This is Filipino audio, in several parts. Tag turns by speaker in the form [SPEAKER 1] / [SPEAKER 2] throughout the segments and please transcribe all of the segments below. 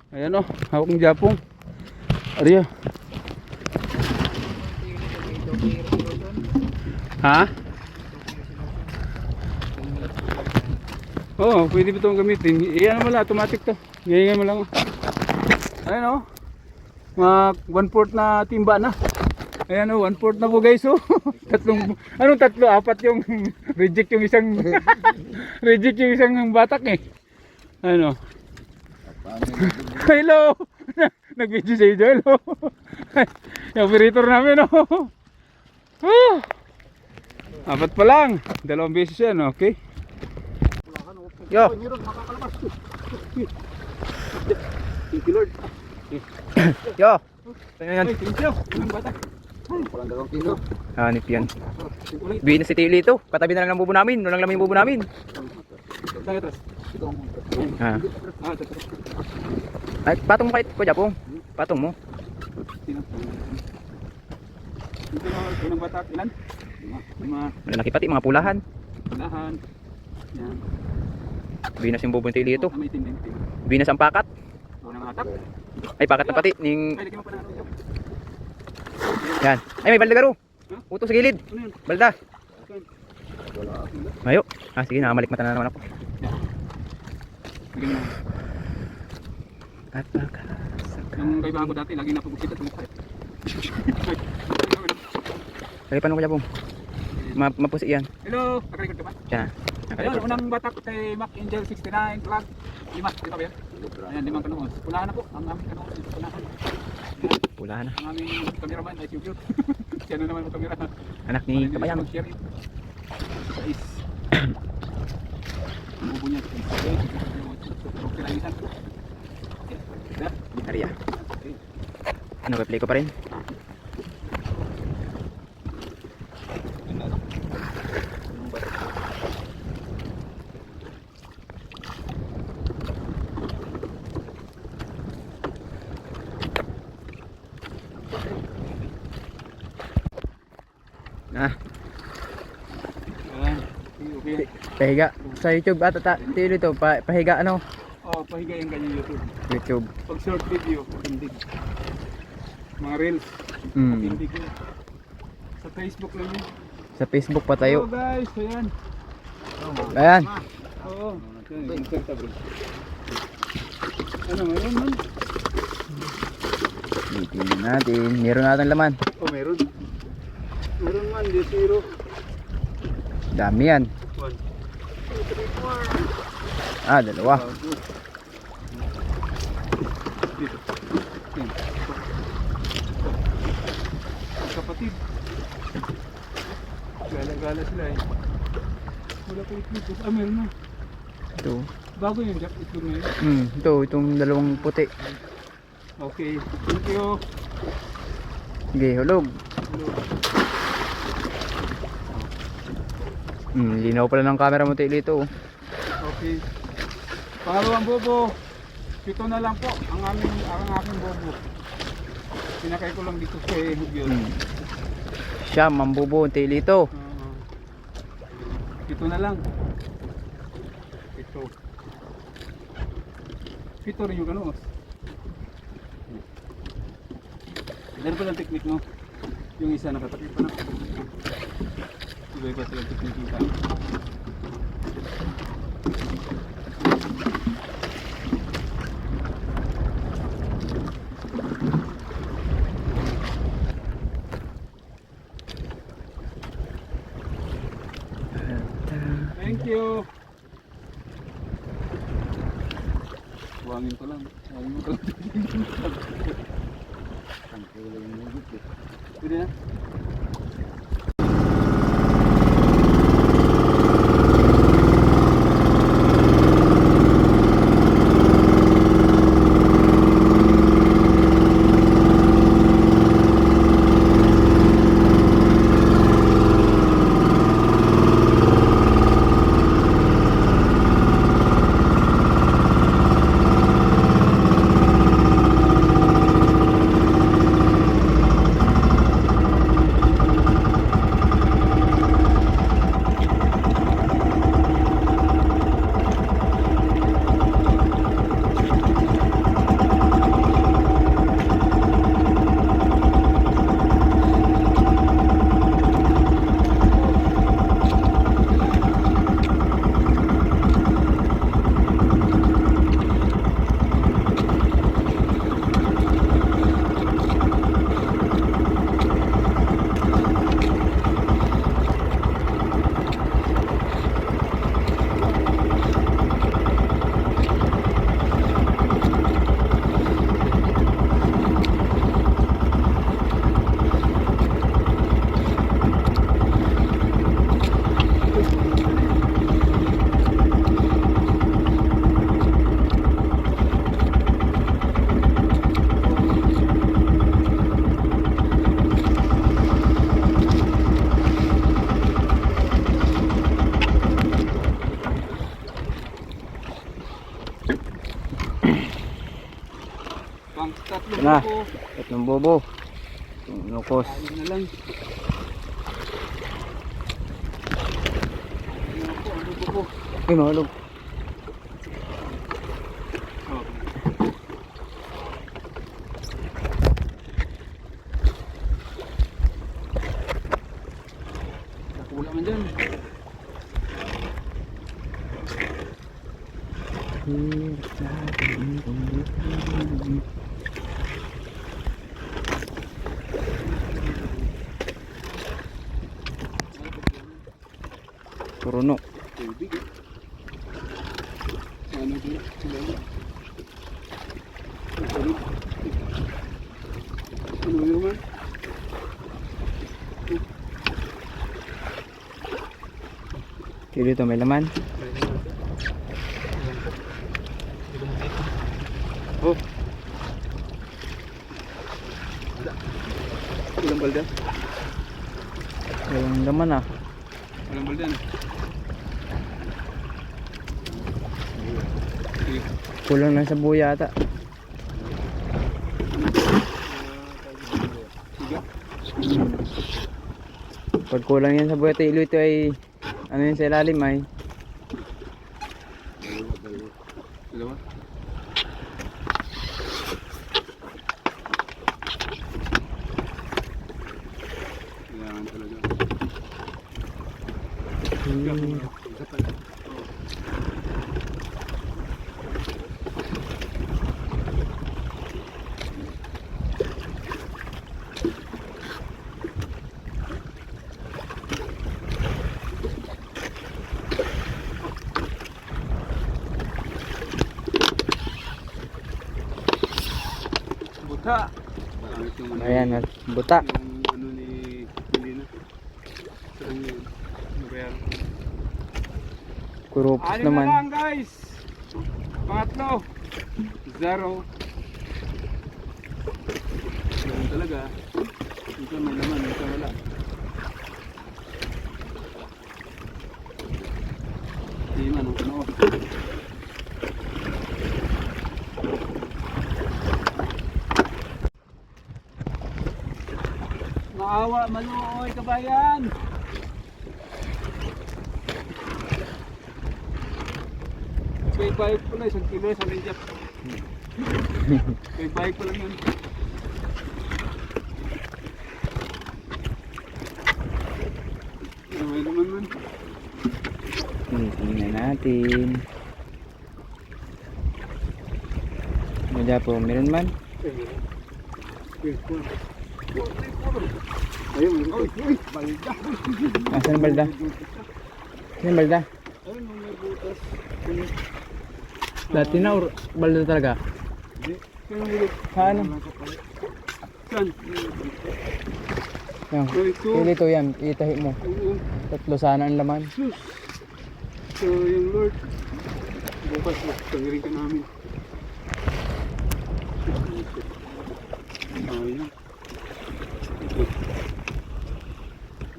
[SPEAKER 1] Ayan o, hawak ng Japong. Ariya. Ha? Oo, pwede ba itong gamitin? Iyan mo lang, automatic to. Ngayon mo lang. Ayan o. Mga 1/4 na timba na. Ayan o, 1/4 na po guys o. Tatlong, anong tatlo? Apat yung reject yung isang reject yung isang batak eh. Ano? Hello! Nag-video sa iyo, hello! Yung operator namin, oh! Apat pa lang! 2 beses yan, okay? Yo! Thank you, Lord! Yo! Ayan! Thank you! Hanip yan. Bihin na si Tili ito. Katabi na lang ng bubo namin. Walang laman yung bubo namin. Ha. Ay, patong mo kahit ko, Japong. Patong mo. Ilang batak? Ilan? 5. Malalaki pati, mga pulahan. Pulahan. Yan. Binas yung bubong Tili ito. Binas ang pakat. Unang hatak. Ay, pakat na pati. Yan. Ay, may balda garo. Uto sa gilid. Balda. Ayo. Ah, sige, nakamalikmata na naman ako. At baka yung kaibahan ko dati, lagi napabuksit at mukha. Kaya paano ko Japong? Mapusi yan. Hello, nakarecord ka ba? Yan. Ayun, unang batak kay Mac Angel 69 Plug 5, dito ba yan? Ayan, 5 kanoon. Pulahan na po, ang aming kanoon. Pulahan na. Ang aming cameraman ay cute. Siya na naman ang camera. Anak ni Kabayang. Guys. Ang ubo niya. Ariya. Ano, replay ko pa rin? Ah. Pahiga sa YouTube at tilo ito, pahiga ano? Oh, pahiga yung ganyan YouTube. Pag short video, hindi. Mga reels. Hindi ko. Sa Facebook lang yun. Sa Facebook pa tayo. Oh guys, ayan. Ayan. Oo. Ano, meron man? Tingnan natin. Meron natin laman. Oh, meron. Meron man, di zero. Dami yan. 1, 2, 3, 4. Ah, 2. Dito. Kapatid. Gala-gala sila eh. Wala ko itlog. Ah, meron na. Ito. Bago yung Jack itlog na yun. Ito, itong 2 puti. Okay. Thank you. Okay, hulog. Linaw pala ng camera mo Tili ito. Okay. Pangalawang bobo. 7 na lang po ang aking bobo. Pinakay ko lang dito sa Hugyo. Siyam ang bobo Tili ito. 7 na lang. 7 rin yung ano. Ilan pa lang technique mo? Yung isa nakatakip pa na. Iba-iba silang technique yung tayo. Thank you. Buwangin ko lang. Buwangin mo ko lang. Pwede na. Pang tatlong
[SPEAKER 2] Na.
[SPEAKER 1] buko.
[SPEAKER 2] Tatlong bobo. Nukos.
[SPEAKER 1] Ayun na lang. Ayun po, ang buko.
[SPEAKER 2] Uy, mahulog.
[SPEAKER 1] Oh. Nakula man dyan.
[SPEAKER 2] Puruno.
[SPEAKER 1] Tubig eh. Ano dyan? Sila na. Ano yun man?
[SPEAKER 2] Dito may laman.
[SPEAKER 1] Oh. Ilang balda?
[SPEAKER 2] Walang laman ah.
[SPEAKER 1] Ilang balda na?
[SPEAKER 2] Kulang lang sa buya ata.
[SPEAKER 1] Siga?
[SPEAKER 2] Pag kulang yan sa buya tayo ito ay ano yun sa ilalim ay
[SPEAKER 1] Dalawa? Kailangan talaga. Buta! Marangit yung ano.
[SPEAKER 2] ayan at buta.
[SPEAKER 1] Yung ano ni Melina. Saan yun? Nabayaran ko.
[SPEAKER 2] Kurupos
[SPEAKER 1] Ano
[SPEAKER 2] naman.
[SPEAKER 1] na lang guys? Pangatlo. 0. Ganun talaga. Ito may laman, ito wala. Hindi man, ang ano. Maawa, maluoy kabayan. Kay bike pala, 1 kilo sa Linjak. Kay bike pala yun. Ano may naman man?
[SPEAKER 2] Tingnan natin. Wala po, meron man.
[SPEAKER 1] Ayun, uy, balda.
[SPEAKER 2] Asan ang balda? Saan ang balda?
[SPEAKER 1] Ayun, may butas.
[SPEAKER 2] Dati na baldo talaga.
[SPEAKER 3] Hindi. Kaya ulit.
[SPEAKER 2] Saan?
[SPEAKER 3] Saan?
[SPEAKER 2] Yan. Pili to yan. Itahi mo.
[SPEAKER 3] Oo.
[SPEAKER 2] 3 sana ang laman.
[SPEAKER 3] Sus. So yung Lord. Bukas tangirin ka namin. Ayun. Ito.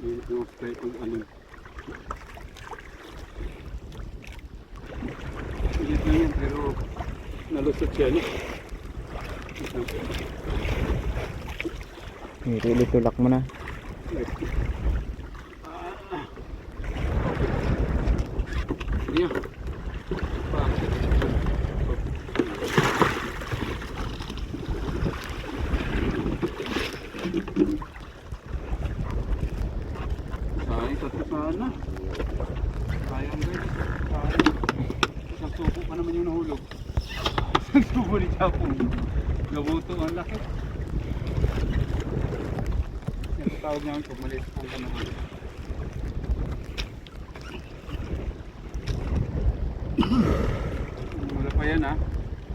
[SPEAKER 3] Ayun yung apply kung ano. Ulit lang yan pero nalusot siya no?
[SPEAKER 2] Pili tulak mo na.
[SPEAKER 3] Iya. Sayang tatlo sana. Sayang guys. Sayang. Isang tubo pa naman yung nahulog. Isang tubo ni Chapo. Gabuto ang laki. Yung tawag namin pag maliit ang kanaman. Wala pa yan ha.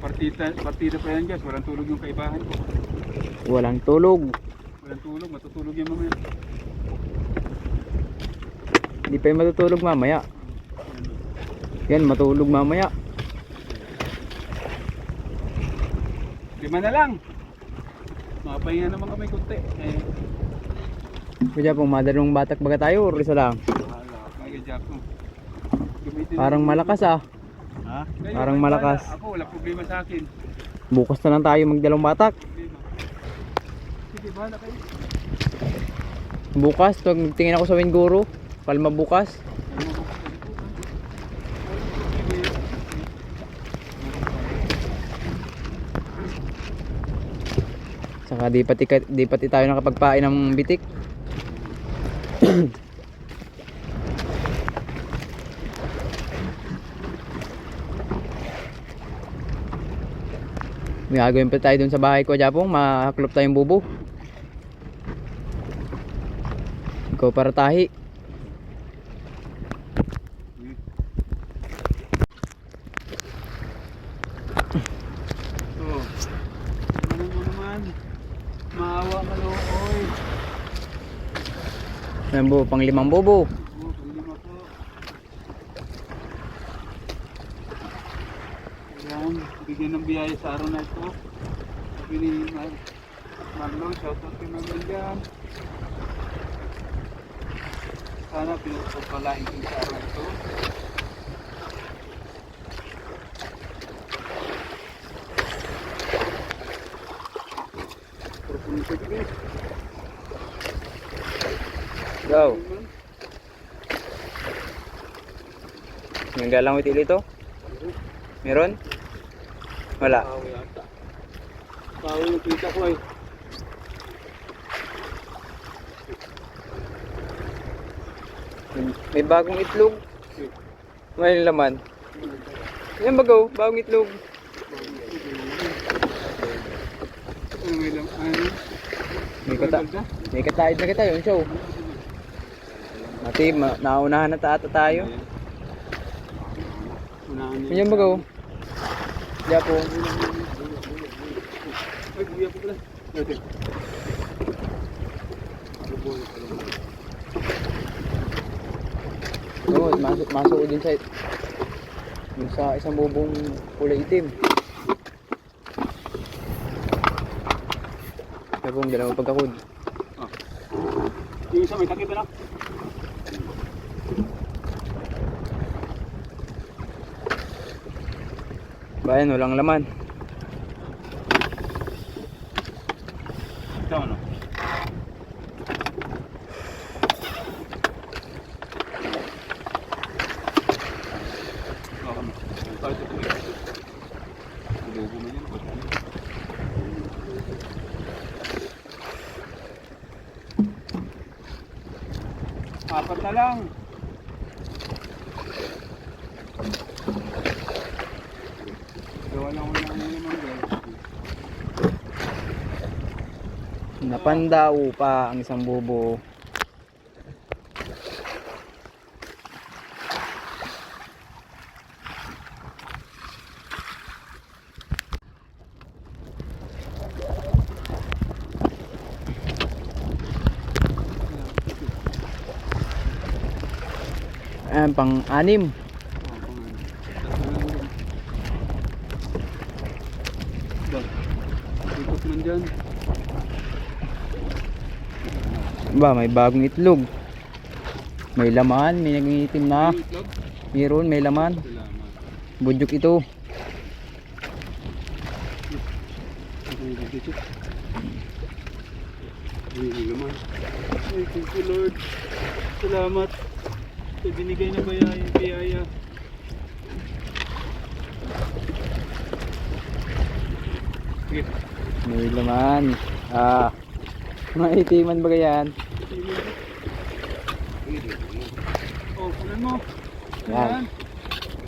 [SPEAKER 3] Partida pa yan guys. Walang tulog yung kaibahan ko.
[SPEAKER 2] Walang tulog.
[SPEAKER 3] Walang tulog. Matutulog yan mamaya.
[SPEAKER 2] Hindi pa yung matutulog mamaya. Yan, matulog mamaya.
[SPEAKER 3] 5 na lang. Makapahinga naman kami kunti.
[SPEAKER 2] Kaya pong madalong batak baga tayo or isa lang?
[SPEAKER 3] Wala. Kaya mo.
[SPEAKER 2] Parang malakas ah.
[SPEAKER 3] Ha?
[SPEAKER 2] Parang malakas.
[SPEAKER 3] Ako wala problema sa akin.
[SPEAKER 2] Bukas na lang tayo magdalong batak.
[SPEAKER 3] Problema. Sige, bahala kayo.
[SPEAKER 2] Bukas, pag tingin ako sa Winguro. Palma bukas. Saka di pati tayo nakapagpain ng bitik. May gagawin pa tayo dun sa bahay ko, Japong. Mahaklop tayong bubo. Ikaw para tahi.
[SPEAKER 3] So, ano mo naman? Maawa malooy.
[SPEAKER 2] Ayan po, pang 5 bubo.
[SPEAKER 3] Oo, problema po. Ayan, bigyan ng biyaya sa araw na ito. Sabi ni Marlon, shoutout kay Marlon dyan. Sana pinagpapalain ko sa araw ito.
[SPEAKER 2] Go. Yung galang util ito? Meron? Wala.
[SPEAKER 3] Kawi ata. Kawi yung kita ko ay.
[SPEAKER 2] May bagong itlog. May laman. Yan bago, bagong itlog.
[SPEAKER 3] Ano may lang? Ano?
[SPEAKER 2] May katahid na kita yun, show. Mati, naunahan na tayo.
[SPEAKER 3] Unahan niya.
[SPEAKER 2] Yan bago. Japo.
[SPEAKER 3] Ay, buya po pala. Ito.
[SPEAKER 2] Oo, masuk din sa yung sa isang bubong kulay itim. Japong, dalawang pagkakod.
[SPEAKER 3] Yung isa may takip na.
[SPEAKER 2] Bayan, walang laman.
[SPEAKER 3] Ito ano? Apat na lang. Gawa lang wala naman guys.
[SPEAKER 2] Napandao pa ang isang bubo. Yan, pang-anim.
[SPEAKER 3] Ikot man dyan.
[SPEAKER 2] Ba, may bagong itlog. May laman, may nangingitim na.
[SPEAKER 3] Itlog?
[SPEAKER 2] Meron, may laman.
[SPEAKER 3] Salamat.
[SPEAKER 2] Budyok ito.
[SPEAKER 3] Ay, naman. Ay, thank you Lord. Salamat. Sa binigay na biyaya. Sige.
[SPEAKER 2] May laman. Maitiman ba yan?
[SPEAKER 3] Oh, kunan mo.
[SPEAKER 2] Yan.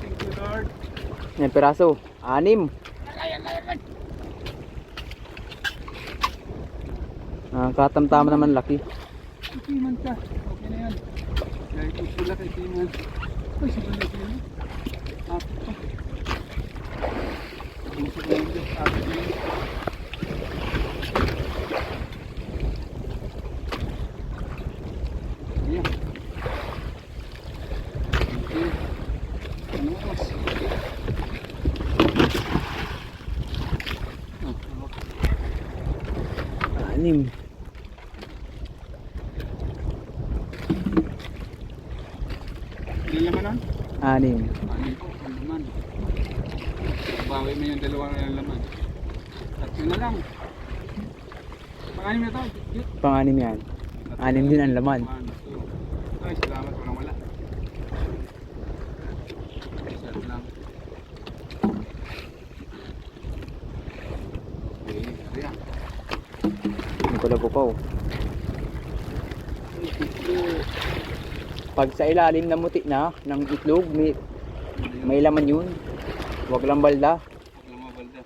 [SPEAKER 3] Thank you Lord.
[SPEAKER 2] Yan, peraso. 6. Katamtama naman laki.
[SPEAKER 3] Itiman ka. Okay na yan. Kahit usula ka itiman. Ay, sige na itiman. Apo pa. Gusto ko lang dyan. Apo din. Ayan. Okay. Ano oras? Oh,
[SPEAKER 2] 6.
[SPEAKER 3] Ilan laman nun?
[SPEAKER 2] 6.
[SPEAKER 3] Anin po, ang laman. Bawi mo yung dalawang laman. Tatlo na lang. Panganim na to?
[SPEAKER 2] Pang-6 yan. 6 din ang laman.
[SPEAKER 3] 1, 2. Ay, salamat. Walang wala. Isa lang. Okay, ariya.
[SPEAKER 2] Ang kulabukaw. Pag sa ilalim na muti na ng itlog, may laman yun. Huwag lang balda.
[SPEAKER 3] Huwag mabalda.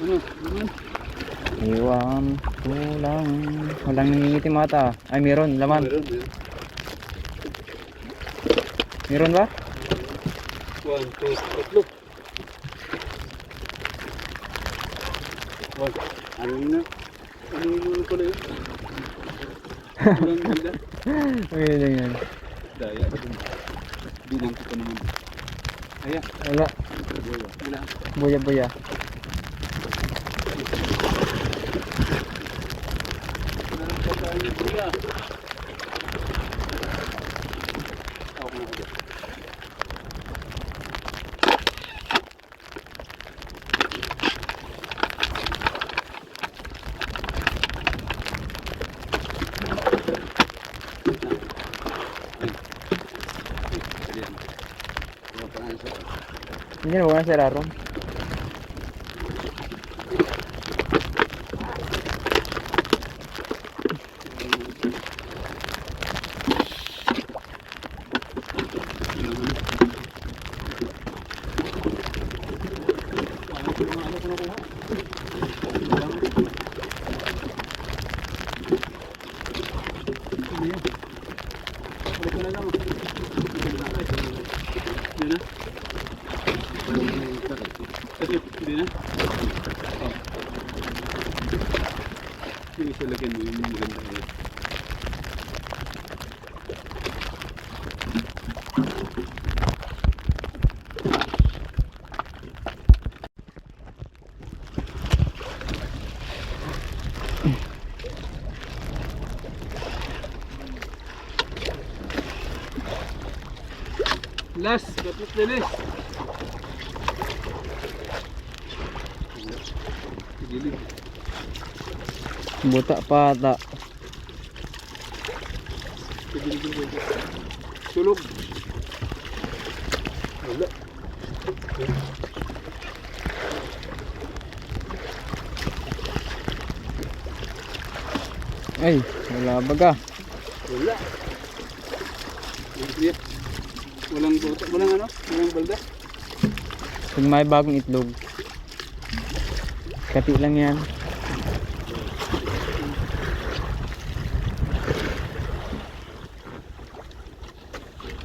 [SPEAKER 3] Ano? Naman?
[SPEAKER 2] Iwan. Kulang. Walang nangingitim ata. Ay, meron. Laman.
[SPEAKER 3] Meron, meron.
[SPEAKER 2] Meron ba?
[SPEAKER 3] 1, 2, 3. Wag. Ano na? Ano yung pala yun? Walang ganda.
[SPEAKER 2] Ayun lang yan.
[SPEAKER 3] Daya. Bilang ko pa naman. Ayan.
[SPEAKER 2] Wala.
[SPEAKER 3] Wala.
[SPEAKER 2] Buya-buya.
[SPEAKER 3] Meron pa tayo buya. Ako na ako.
[SPEAKER 2] Hindi na ba na si Raron?
[SPEAKER 3] Hindi na? Oh. Sige, isa lagyan mo yung maganda yun. Last but not the least. Gilid.
[SPEAKER 2] Buta pata.
[SPEAKER 3] Gilid. Sulog. Wala.
[SPEAKER 2] Ay, wala baga.
[SPEAKER 3] Wala. Walang buta. Walang ano? Walang balda.
[SPEAKER 2] Pag may bagong itlog, kati lang yan.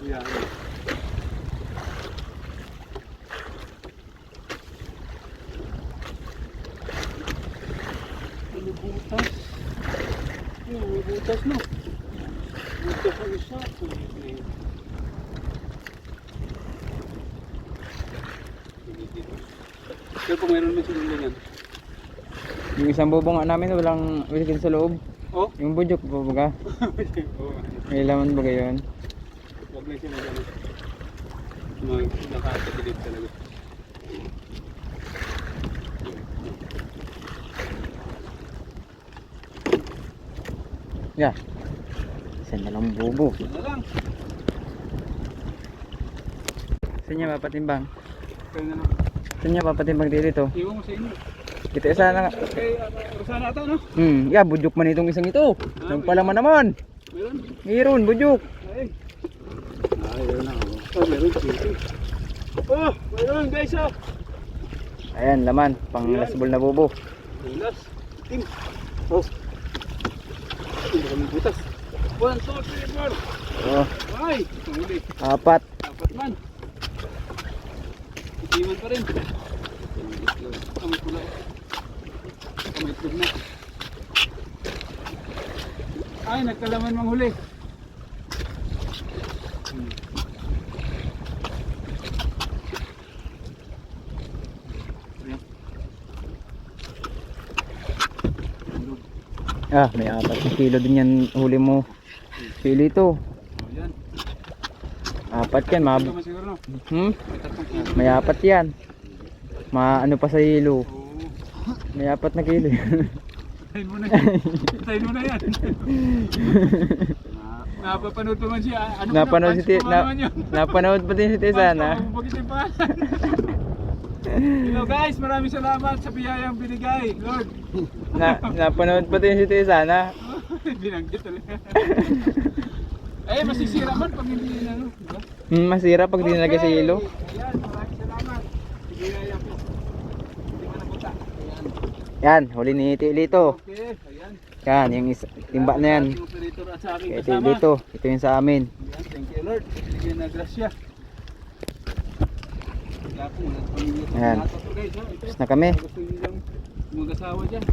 [SPEAKER 3] Yan. Ano butas? May butas no? Butas ang isa. Pero kung mayroon naman silang ganyan.
[SPEAKER 2] Yung isang bubong nga namin walang wilikin sa loob.
[SPEAKER 3] Oh?
[SPEAKER 2] Yung budyok po baga.
[SPEAKER 3] Oo.
[SPEAKER 2] May laman baga yun.
[SPEAKER 3] Huwag lang siya mag-ano. Nakakatagilid talaga.
[SPEAKER 2] Yeah. Isa na lang bubo.
[SPEAKER 3] Ano lang?
[SPEAKER 2] Saan niya papatimbang?
[SPEAKER 3] Kaya na lang.
[SPEAKER 2] Saan niya papatimbang dito?
[SPEAKER 3] Iwan mo sa inyo.
[SPEAKER 2] Kita sana nga.
[SPEAKER 3] Kay Rosana ata no?
[SPEAKER 2] Yeah, budyok man itong isang ito. Nagpalaman naman.
[SPEAKER 3] Meron?
[SPEAKER 2] Mayroon, budyok.
[SPEAKER 3] Ay. Ayun na. Oh, meron. Oh, meron guys oh.
[SPEAKER 2] Ayan, laman. Pang
[SPEAKER 3] Ayan.
[SPEAKER 2] lasbol na bubo.
[SPEAKER 3] Bulas. Tim. Oh. Hindi kami butas. 1, 2, 3, 4.
[SPEAKER 2] Oh,
[SPEAKER 3] Ay, tumuli.
[SPEAKER 2] 4.
[SPEAKER 3] Dapat man. Itiman pa rin. Kamay pula. Kamay itlog na. Ay, nagkalaman manghuli.
[SPEAKER 2] Ah, may 4 kilo din yan huli mo. Pili ito.
[SPEAKER 3] Oh, yan.
[SPEAKER 2] 4 yan,
[SPEAKER 3] Ito naman siguro, no?
[SPEAKER 2] Hmm?
[SPEAKER 3] May 3 kilo.
[SPEAKER 2] May 4 yan. Ano pa sa hilo.
[SPEAKER 3] Oo.
[SPEAKER 2] May 4 na kilo.
[SPEAKER 3] Tayin mo na yan. Tayin mo na yan. Napapanood pa man siya. Ano
[SPEAKER 2] Napanood
[SPEAKER 3] na,
[SPEAKER 2] si Ti-
[SPEAKER 3] punch pa
[SPEAKER 2] na-
[SPEAKER 3] naman yun.
[SPEAKER 2] Napanood pa din si Tisana.
[SPEAKER 3] Bakit yung pangalan? Hello guys, maraming salamat sa biyayang binigay, Lord.
[SPEAKER 2] Napanood pa din si Tisana.
[SPEAKER 3] Binanggit talaga. Eh, masisira man pag hindi ano, di ba?
[SPEAKER 2] Masira pag di nilagay sa hilo.
[SPEAKER 3] Ayan, maraming salamat. Biyaya po. Hindi ka napunta. Ayan.
[SPEAKER 2] Yan, huli ni Tilito.
[SPEAKER 3] Okay, ayan.
[SPEAKER 2] Yan, yung timba na yan.
[SPEAKER 3] Ating operator at sa aking
[SPEAKER 2] Kay
[SPEAKER 3] kasama.
[SPEAKER 2] Tilito, ito yung sa amin.
[SPEAKER 3] Ayan, thank you Lord. Bigyan na grasya. Kaya po, wala sa pamilya.
[SPEAKER 2] Ayan.
[SPEAKER 3] Lahat po, guys, ha? Ito.
[SPEAKER 2] Tapos na kami.
[SPEAKER 3] Gusto niyo lang mag-asawa dyan.